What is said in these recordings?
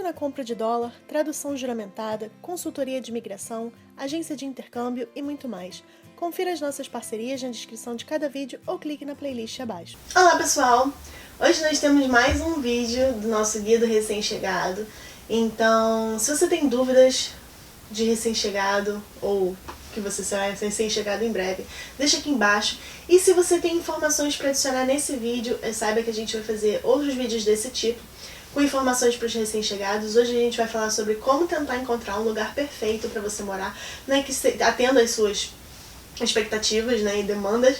desconto na compra de dólar, tradução juramentada, consultoria de imigração, agência de intercâmbio e muito mais. Confira as nossas parcerias na descrição de cada vídeo ou clique na playlist abaixo. Olá pessoal! Hoje nós temos mais um vídeo do nosso guia do recém-chegado. Então, se você tem dúvidas de recém-chegado ou que você será recém-chegado em breve, deixa aqui embaixo. E se você tem informações para adicionar nesse vídeo, saiba que a gente vai fazer outros vídeos desse tipo, com informações para os recém-chegados. Hoje a gente vai falar sobre como tentar encontrar um lugar perfeito para você morar, né, que atenda às suas expectativas, né, e demandas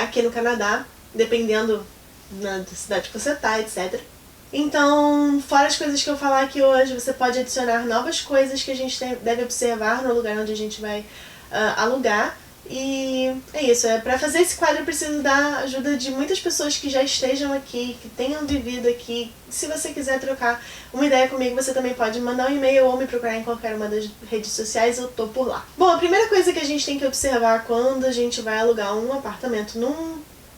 aqui no Canadá, dependendo da cidade que você tá, etc. Então, fora as coisas que eu falar aqui hoje, você pode adicionar novas coisas que a gente deve observar no lugar onde a gente vai alugar. E é isso, para fazer esse quadro eu preciso da ajuda de muitas pessoas que já estejam aqui, que tenham vivido aqui. Se você quiser trocar uma ideia comigo, você também pode mandar um e-mail ou me procurar em qualquer uma das redes sociais, eu tô por lá. Bom, a primeira coisa que a gente tem que observar quando a gente vai alugar um apartamento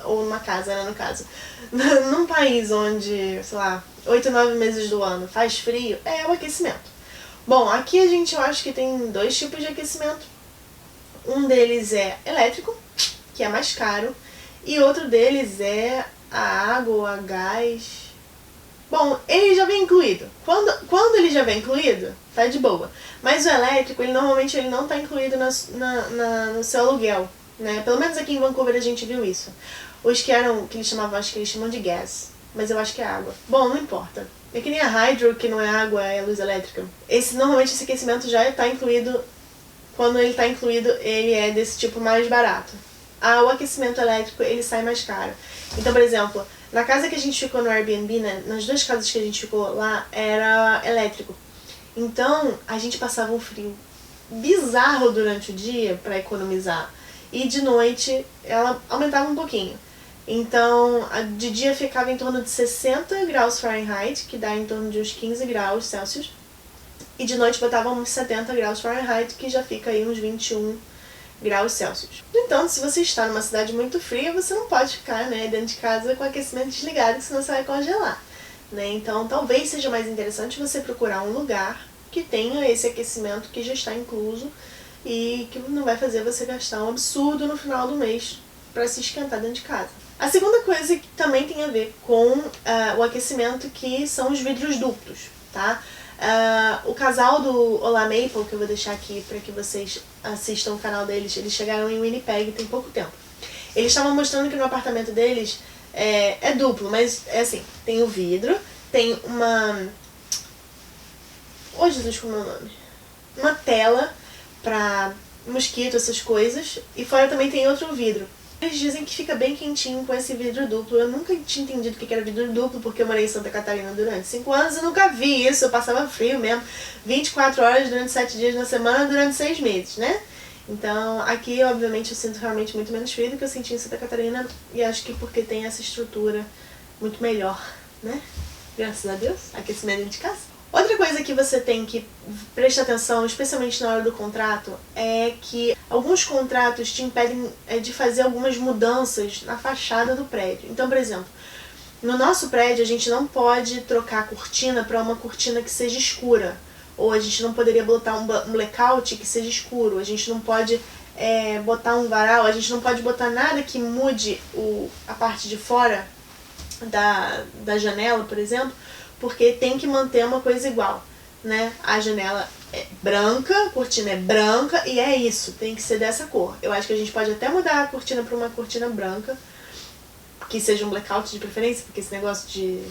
ou uma casa, né, no caso, num país onde, sei lá, 8, 9 meses do ano faz frio, é o aquecimento. Bom, aqui eu acho que tem dois tipos de aquecimento. Um deles é elétrico, que é mais caro, e outro deles é a água ou a gás. Bom, ele já vem incluído. Quando ele já vem incluído, tá de boa. Mas o elétrico, normalmente ele não tá incluído no seu aluguel, né? Pelo menos aqui em Vancouver a gente viu isso. Os que eles chamavam, acho que eles chamam de gas, mas eu acho que é água. Bom, não importa. É que nem a hydro, que não é água, é luz elétrica. Normalmente esse aquecimento já está incluído. Quando ele está incluído, ele é desse tipo mais barato. O aquecimento elétrico, ele sai mais caro. Então, por exemplo, na casa que a gente ficou no Airbnb, né, nas duas casas que a gente ficou lá, era elétrico. Então, a gente passava um frio bizarro durante o dia para economizar. E de noite, ela aumentava um pouquinho. Então, de dia ficava em torno de 60 graus Fahrenheit, que dá em torno de uns 15 graus Celsius. E de noite botava uns 70 graus Fahrenheit, que já fica aí uns 21 graus Celsius. No entanto, se você está numa cidade muito fria, você não pode ficar, né, dentro de casa com o aquecimento desligado, senão você vai congelar, né? Então, talvez seja mais interessante você procurar um lugar que tenha esse aquecimento que já está incluso e que não vai fazer você gastar um absurdo no final do mês para se esquentar dentro de casa. A segunda coisa que também tem a ver com o aquecimento, que são os vidros duplos, tá? O casal do Olá Maple, que eu vou deixar aqui para que vocês assistam o canal deles, eles chegaram em Winnipeg tem pouco tempo. Eles estavam mostrando que no apartamento deles é duplo, mas é assim, tem o vidro, tem uma... Oh Jesus, como é o nome? Uma tela para mosquito, essas coisas, e fora também tem outro vidro. Eles dizem que fica bem quentinho com esse vidro duplo. Eu nunca tinha entendido o que era vidro duplo, porque eu morei em Santa Catarina durante 5 anos e nunca vi isso. Eu passava frio mesmo, 24 horas durante 7 dias na semana, durante 6 meses, né? Então, aqui, obviamente, eu sinto realmente muito menos frio do que eu senti em Santa Catarina, e acho que porque tem essa estrutura muito melhor, né? Graças a Deus, aquecimento dentro de casa. Outra coisa que você tem que prestar atenção, especialmente na hora do contrato, é que alguns contratos te impedem de fazer algumas mudanças na fachada do prédio. Então, por exemplo, no nosso prédio a gente não pode trocar a cortina para uma cortina que seja escura. Ou a gente não poderia botar um blackout que seja escuro. A gente não pode botar um varal, a gente não pode botar nada que mude a parte de fora da janela, por exemplo, porque tem que manter uma coisa igual, né? A janela é branca, a cortina é branca e é isso, tem que ser dessa cor. Eu acho que a gente pode até mudar a cortina para uma cortina branca, que seja um blackout de preferência, porque esse negócio de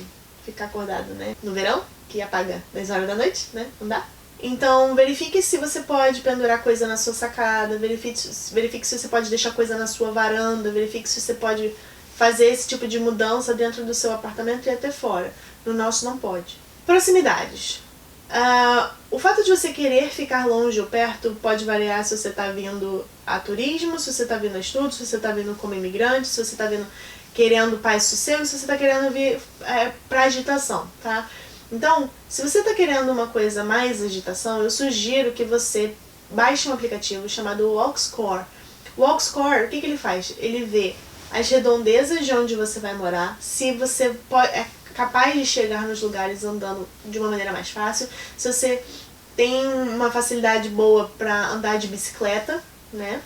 ficar acordado, né, no verão, que apaga 10 horas da noite, né, não dá. Então, verifique se você pode pendurar coisa na sua sacada, verifique se você pode deixar coisa na sua varanda, verifique se você pode fazer esse tipo de mudança dentro do seu apartamento e até fora. No nosso não pode. Proximidades. O fato de você querer ficar longe ou perto pode variar se você está vindo a turismo, se você está vindo a estudo, se você está vindo como imigrante, se você está vindo querendo paz e sossego, se você está querendo vir para agitação, tá? Então, se você está querendo uma coisa mais agitação, eu sugiro que você baixe um aplicativo chamado Walkscore. O Walkscore, o que ele faz? Ele vê as redondezas de onde você vai morar, se você pode... capaz de chegar nos lugares andando de uma maneira mais fácil, se você tem uma facilidade boa para andar de bicicleta, né?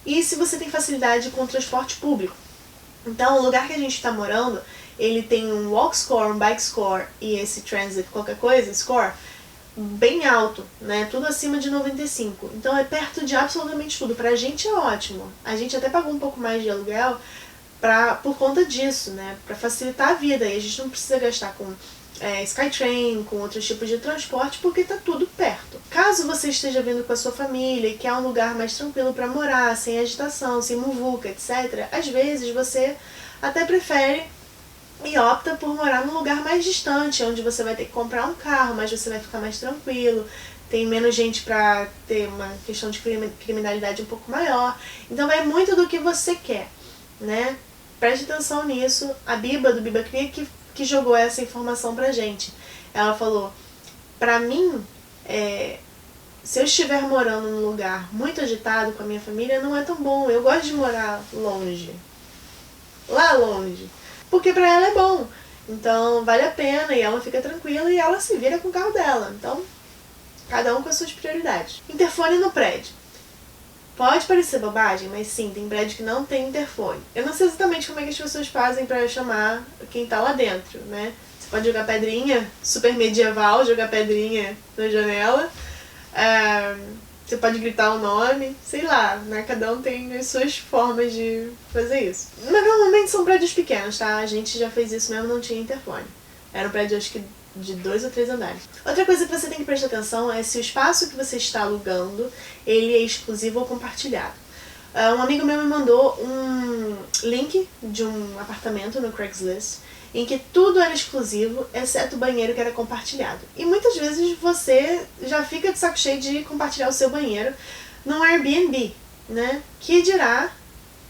E se você tem facilidade com o transporte público. Então, o lugar que a gente está morando, ele tem um walk score, um bike score e esse transit qualquer coisa, score, bem alto, né? Tudo acima de 95. Então é perto de absolutamente tudo. Pra gente é ótimo. A gente até pagou um pouco mais de aluguel por conta disso, né? Pra facilitar a vida. E a gente não precisa gastar com Skytrain, com outros tipos de transporte, porque tá tudo perto. Caso você esteja vindo com a sua família e quer um lugar mais tranquilo para morar, sem agitação, sem muvuca, etc., às vezes você até prefere e opta por morar num lugar mais distante, onde você vai ter que comprar um carro, mas você vai ficar mais tranquilo, tem menos gente para ter uma questão de criminalidade um pouco maior. Então vai muito do que você quer, né? Preste atenção nisso. A Biba, do Biba Cria, que jogou essa informação pra gente. Ela falou, pra mim, se eu estiver morando num lugar muito agitado com a minha família, não é tão bom. Eu gosto de morar longe. Lá longe. Porque pra ela é bom. Então, vale a pena e ela fica tranquila e ela se vira com o carro dela. Então, cada um com as suas prioridades. Interfone no prédio. Pode parecer bobagem, mas sim, tem prédio que não tem interfone. Eu não sei exatamente como é que as pessoas fazem pra chamar quem tá lá dentro, né? Você pode jogar pedrinha, super medieval, jogar pedrinha na janela. Você pode gritar o nome, sei lá, né? Cada um tem as suas formas de fazer isso. Mas normalmente são prédios pequenos, tá? A gente já fez isso mesmo, não tinha interfone. Era um prédio, acho que de 2 ou 3 andares. Outra coisa que você tem que prestar atenção é se o espaço que você está alugando, ele é exclusivo ou compartilhado. Um amigo meu me mandou um link de um apartamento no Craigslist, em que tudo era exclusivo, exceto o banheiro que era compartilhado. E muitas vezes você já fica de saco cheio de compartilhar o seu banheiro num Airbnb, né? Que dirá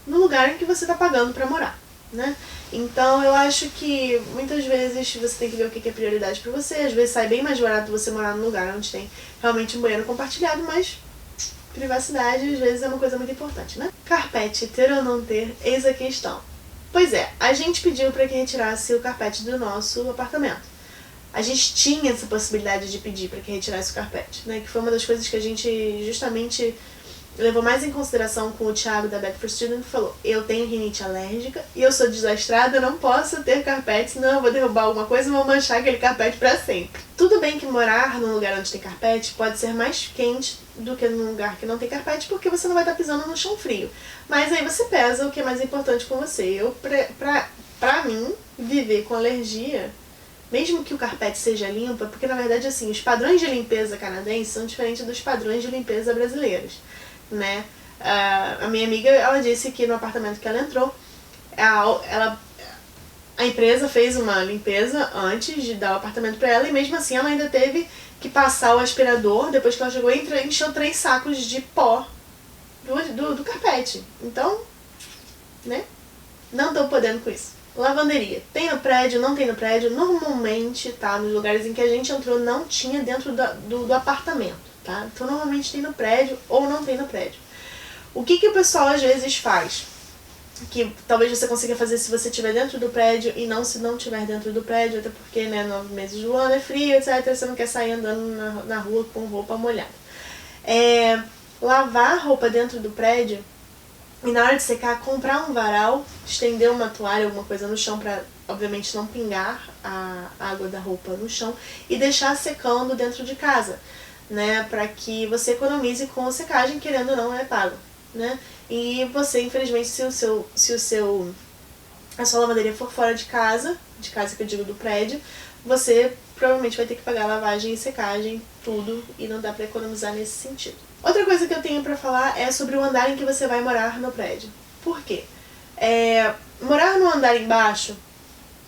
no lugar em que você está pagando para morar, né? Então eu acho que muitas vezes você tem que ver o que é prioridade pra você. Às vezes sai bem mais barato você morar num lugar onde tem realmente um banheiro compartilhado, mas privacidade às vezes é uma coisa muito importante, né? Carpete, ter ou não ter, eis a questão. Pois é, a gente pediu para que retirasse o carpete do nosso apartamento. A gente tinha essa possibilidade de pedir para que retirasse o carpete, né? Que foi uma das coisas que a gente justamente levou mais em consideração com o Thiago da Back for Student, que falou, eu tenho rinite alérgica e eu sou desastrada, eu não posso ter carpete, senão eu vou derrubar alguma coisa e vou manchar aquele carpete pra sempre. Tudo bem que morar num lugar onde tem carpete pode ser mais quente do que num lugar que não tem carpete, porque você não vai estar pisando no chão frio. Mas aí você pesa o que é mais importante com você. Pra mim, viver com alergia, mesmo que o carpete seja limpo, porque na verdade assim, os padrões de limpeza canadenses são diferentes dos padrões de limpeza brasileiros, né? A minha amiga, ela disse que no apartamento que ela entrou, a empresa fez uma limpeza antes de dar o apartamento para ela e mesmo assim ela ainda teve que passar o aspirador depois que ela chegou e encheu 3 sacos de pó do carpete. Então, né? Não tô podendo com isso. Lavanderia. Tem no prédio, não tem no prédio. Normalmente, tá? Nos lugares em que a gente entrou não tinha dentro do apartamento, tá? Então normalmente tem no prédio ou não tem no prédio. O que o pessoal às vezes faz? Que talvez você consiga fazer se você estiver dentro do prédio e não se não estiver dentro do prédio, até porque, né, 9 meses do ano é frio, etc. Você não quer sair andando na rua com roupa molhada. Lavar roupa dentro do prédio e na hora de secar, comprar um varal, estender uma toalha, alguma coisa no chão pra, obviamente, não pingar a água da roupa no chão e deixar secando dentro de casa, né, pra que você economize com a secagem, querendo ou não, é pago, né, e você, infelizmente, se a sua lavanderia for fora de casa que eu digo do prédio, você provavelmente vai ter que pagar lavagem e secagem, tudo, e não dá pra economizar nesse sentido. Outra coisa que eu tenho pra falar é sobre o andar em que você vai morar no prédio. Por quê? Morar no andar embaixo,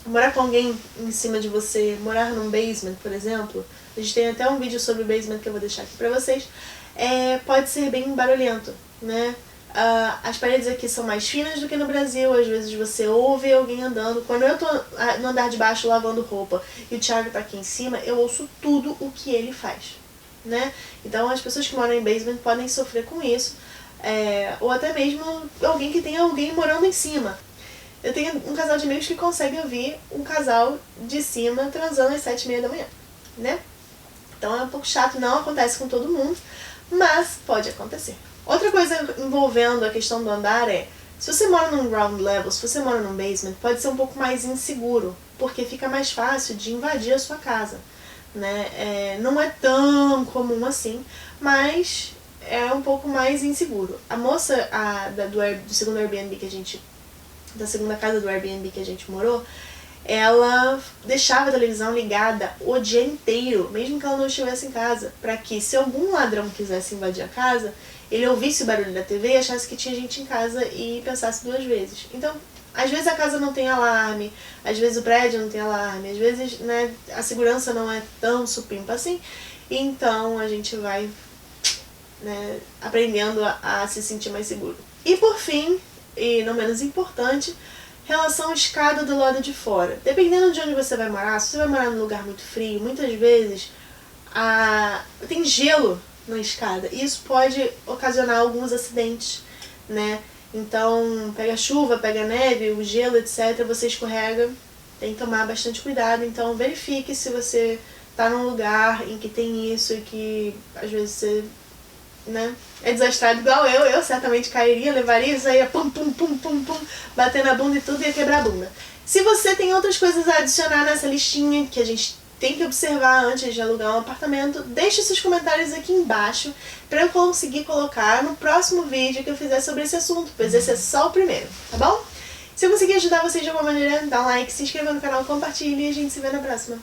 morar com alguém em cima de você, morar num basement, por exemplo, a gente tem até um vídeo sobre o basement que eu vou deixar aqui pra vocês, pode ser bem barulhento, né? As paredes aqui são mais finas do que no Brasil, às vezes você ouve alguém andando. Quando eu tô no andar de baixo lavando roupa e o Thiago tá aqui em cima, eu ouço tudo o que ele faz, né? Então as pessoas que moram em basement podem sofrer com isso, ou até mesmo alguém que tem alguém morando em cima. Eu tenho um casal de amigos que consegue ouvir um casal de cima transando às 7h30 da manhã, né? Então é um pouco chato, não acontece com todo mundo, mas pode acontecer. Outra coisa envolvendo a questão do andar é, se você mora num ground level, se você mora num basement, pode ser um pouco mais inseguro, porque fica mais fácil de invadir a sua casa, né? Não é tão comum assim, mas é um pouco mais inseguro. A moça do segundo Airbnb que a gente, da segunda casa do Airbnb que a gente morou, ela deixava a televisão ligada o dia inteiro, mesmo que ela não estivesse em casa, para que se algum ladrão quisesse invadir a casa, ele ouvisse o barulho da TV e achasse que tinha gente em casa e pensasse 2 vezes. Então, às vezes a casa não tem alarme, às vezes o prédio não tem alarme, às vezes, né, a segurança não é tão supimpa assim, então a gente vai, né, aprendendo a se sentir mais seguro. E por fim, e não menos importante, relação à escada do lado de fora. Dependendo de onde você vai morar, se você vai morar num lugar muito frio, muitas vezes tem gelo na escada e isso pode ocasionar alguns acidentes, né? Então, pega chuva, pega neve, o gelo, etc., você escorrega, tem que tomar bastante cuidado. Então, verifique se você tá num lugar em que tem isso e que às vezes você, né, é desastrado igual eu certamente cairia, levaria isso aí, ia pum, pum, pum, pum, pum, bater na bunda e tudo, ia quebrar a bunda. Se você tem outras coisas a adicionar nessa listinha que a gente tem que observar antes de alugar um apartamento, deixe seus comentários aqui embaixo para eu conseguir colocar no próximo vídeo que eu fizer sobre esse assunto, pois esse é só o primeiro, tá bom? Se eu conseguir ajudar vocês de alguma maneira, dá um like, se inscreva no canal, compartilhe e a gente se vê na próxima.